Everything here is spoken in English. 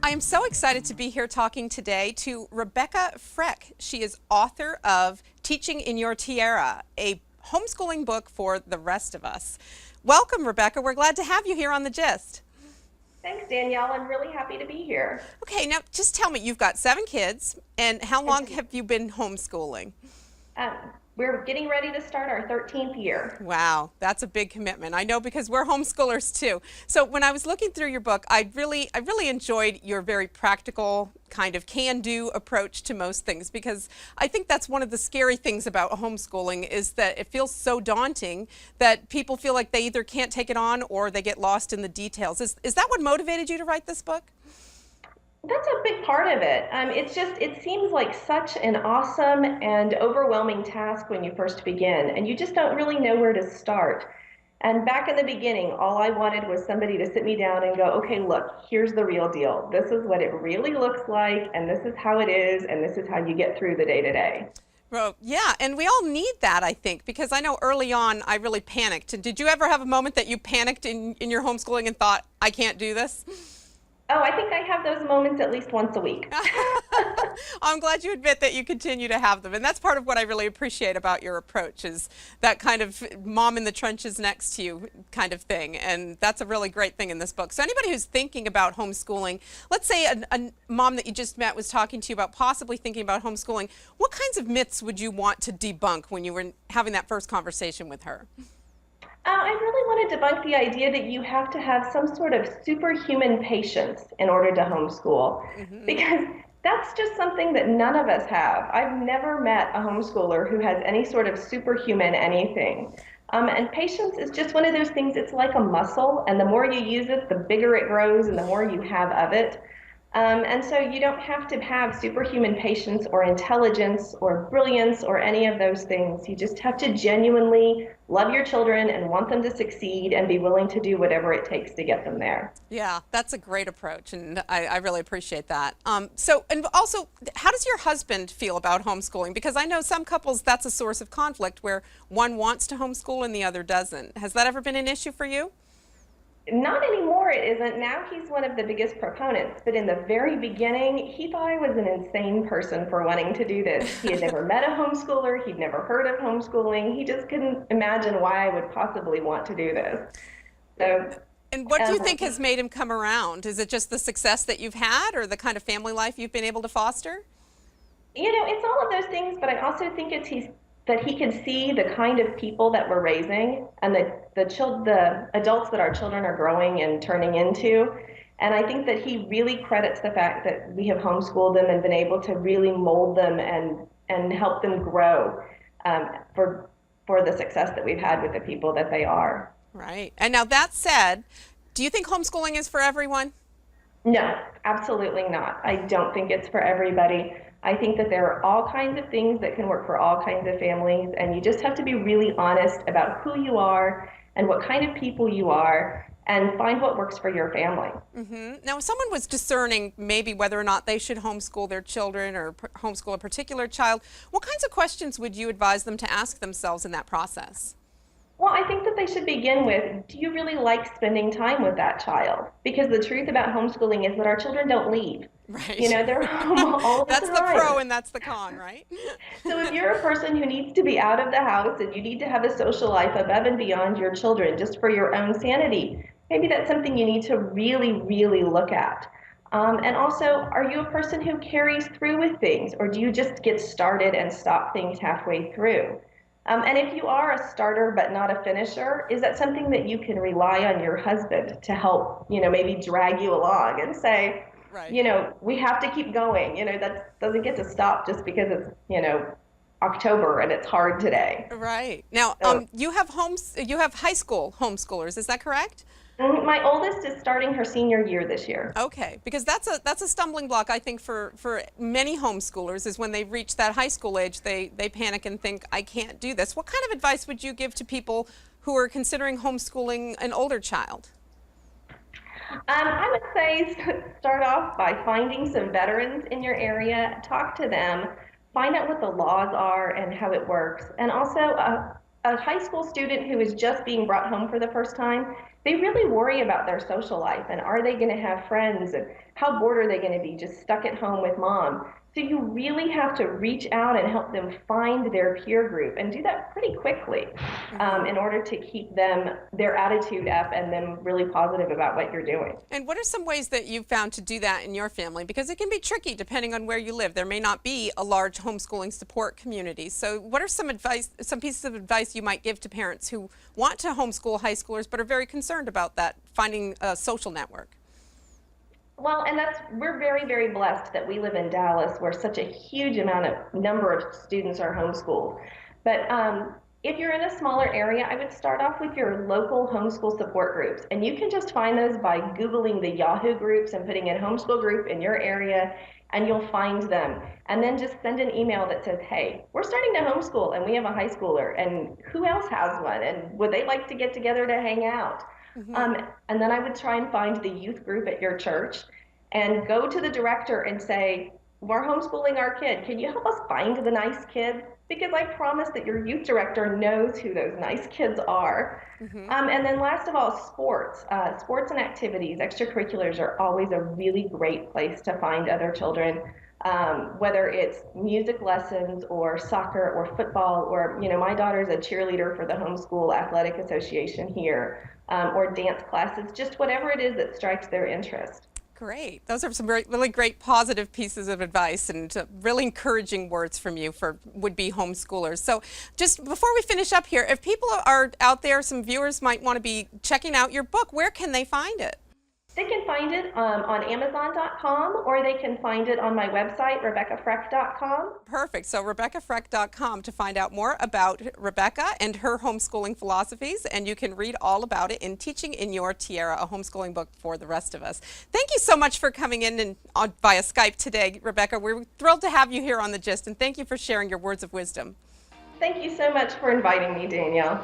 I am so excited to be here talking today to Rebecca Frech. She is author of Teaching in Your Tiara, a homeschooling book for the rest of us. Welcome, Rebecca. We're glad to have you here on The Gist. Thanks, Danielle. I'm really happy to be here. Okay, now just tell me, you've got 7 kids, and how I long do. have you been homeschooling? Um, we're getting ready to start our 13th year. Wow, that's a big commitment. I know because we're homeschoolers too. So when I was looking through your book, I really enjoyed your very practical kind of can-do approach to most things, because I think that's one of the scary things about homeschooling is that it feels so daunting that people feel like they either can't take it on or they get lost in the details. Is that what motivated you to write this book? That's a big part of it. It seems like such an awesome and overwhelming task when you first begin, and you just don't really know where to start. And back in the beginning, all I wanted was somebody to sit me down and go, okay, look, here's the real deal. This is what it really looks like, and this is how it is, and this is how you get through the day to day. Well, yeah, and we all need that, I think, because I know early on I really panicked. And did you ever have a moment that you panicked in your homeschooling and thought, I can't do this? Oh, I think I have those moments at least once a week. I'm glad you admit that you continue to have them. And that's part of what I really appreciate about your approach is that kind of mom in the trenches next to you kind of thing. And that's a really great thing in this book. So anybody who's thinking about homeschooling, let's say a mom that you just met was talking to you about possibly thinking about homeschooling, what kinds of myths would you want to debunk when you were having that first conversation with her? I really want to debunk the idea that you have to have some sort of superhuman patience in order to homeschool, Hmm. because that's just something that none of us have. I've never met a homeschooler who has any sort of superhuman anything. And patience is just one of those things, it's like a muscle, and the more you use it, the bigger it grows and the more you have of it. And so you don't have to have superhuman patience or intelligence or brilliance or any of those things. You just have to genuinely love your children and want them to succeed and be willing to do whatever it takes to get them there. Yeah, that's a great approach, and I really appreciate that. And also, how does your husband feel about homeschooling? Because I know some couples, that's a source of conflict where one wants to homeschool and the other doesn't. Has that ever been an issue for you? Not anymore, it isn't. Now he's one of the biggest proponents, but in the very beginning, he thought I was an insane person for wanting to do this. He had never met a homeschooler, he'd never heard of homeschooling, he just couldn't imagine why I would possibly want to do this. So, And what do you think um, has made him come around? Is it just the success that you've had or the kind of family life you've been able to foster? it's all of those things, but I also think that he can see the kind of people that we're raising and the adults that our children are growing and turning into. And I think that he really credits the fact that we have homeschooled them and been able to really mold them and help them grow um, for for the success that we've had with the people that they are. Right. And now that said, do you think homeschooling is for everyone? No, absolutely not. I don't think it's for everybody. I think that there are all kinds of things that can work for all kinds of families, and you just have to be really honest about who you are and what kind of people you are and find what works for your family. Now, if someone was discerning maybe whether or not they should homeschool their children or homeschool a particular child, what kinds of questions would you advise them to ask themselves in that process? Well, I think that they should begin with, do you really like spending time with that child? Because the truth about homeschooling is that our children don't leave. Right. They're home all the That's the pro time. and that's the con, right? So if you're a person who needs to be out of the house and you need to have a social life above and beyond your children just for your own sanity, maybe that's something you need to really, really look at. And also, are you a person who carries through with things, or do you just get started and stop things halfway through? And if you are a starter but not a finisher, is that something that you can rely on your husband to help, maybe drag you along and say, Right. we have to keep going. That doesn't get to stop just because it's, October and it's hard today. Right. Now, So you have high school homeschoolers, is that correct? my oldest is starting her senior year this year. Okay, because that's a stumbling block I think for many homeschoolers is when they reach that high school age, they panic and think I can't do this. What kind of advice would you give to people who are considering homeschooling an older child? I would say start off by finding some veterans in your area, talk to them, find out what the laws are and how it works, and also a high school student who is just being brought home for the first time, they really worry about their social life and are they going to have friends and how bored are they going to be just stuck at home with mom. So you really have to reach out and help them find their peer group and do that pretty quickly in order to keep their attitude up and them really positive about what you're doing. And what are some ways that you've found to do that in your family? Because it can be tricky depending on where you live. There may not be a large homeschooling support community. So what are some pieces of advice you might give to parents who want to homeschool high schoolers but are very concerned about that, finding a social network? Well, and we're very, very blessed that we live in Dallas where such a huge number of students are homeschooled. But if you're in a smaller area, I would start off with your local homeschool support groups. And you can just find those by Googling the Yahoo groups and putting in homeschool group in your area, and you'll find them. And then just send an email that says, hey, we're starting to homeschool and we have a high schooler, and who else has one? And would they like to get together to hang out? And then I would try and find the youth group at your church and go to the director and say, we're homeschooling our kid. Can you help us find the nice kid? Because I promise that your youth director knows who those nice kids are. And then last of all, sports. Sports and activities, extracurriculars are always a really great place to find other children. Whether it's music lessons or soccer or football, or, my daughter's a cheerleader for the Homeschool Athletic Association here, or dance classes, just whatever it is that strikes their interest. Great. Those are some really great positive pieces of advice and really encouraging words from you for would-be homeschoolers. So just before we finish up here, if people are out there, some viewers might want to be checking out your book, where can they find it? They can find it on Amazon.com, or they can find it on my website, RebeccaFrech.com. Perfect. So RebeccaFrech.com to find out more about Rebecca and her homeschooling philosophies, and you can read all about it in Teaching in Your Tiara, a homeschooling book for the rest of us. Thank you so much for coming in and via Skype today, Rebecca. We're thrilled to have you here on The Gist, and thank you for sharing your words of wisdom. Thank you so much for inviting me, Danielle.